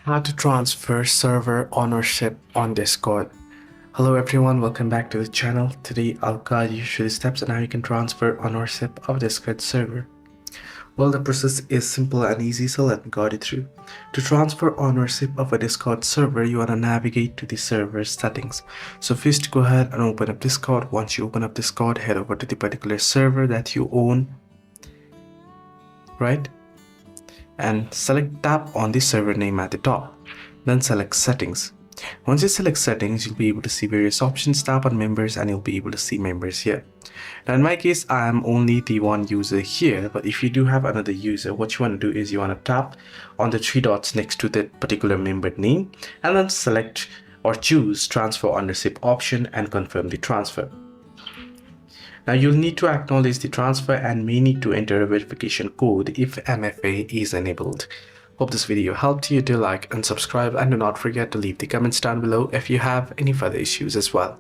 How to transfer server ownership on Discord. Hello everyone, welcome back to the channel. Today I'll guide you through the steps on how you can transfer ownership of Discord server. Well, the process is simple and easy, so let me guide you through. To transfer ownership of a Discord server, you want to navigate to the server settings. So first go ahead and open up Discord. Once you open up Discord, head over to the particular server that you own, right? And tap on the server name at the top. Then select settings. Once you select settings, you'll be able to see various options. Tap on members and you'll be able to see members here. Now in my case, I am only the one user here, but if you do have another user, what you want to do is you want to tap on the three dots next to the particular member name and then select or choose transfer ownership option and confirm the transfer. Now you'll need to acknowledge the transfer and may need to enter a verification code if MFA is enabled. Hope this video helped you. Do like and subscribe, and do not forget to leave the comments down below if you have any further issues as well.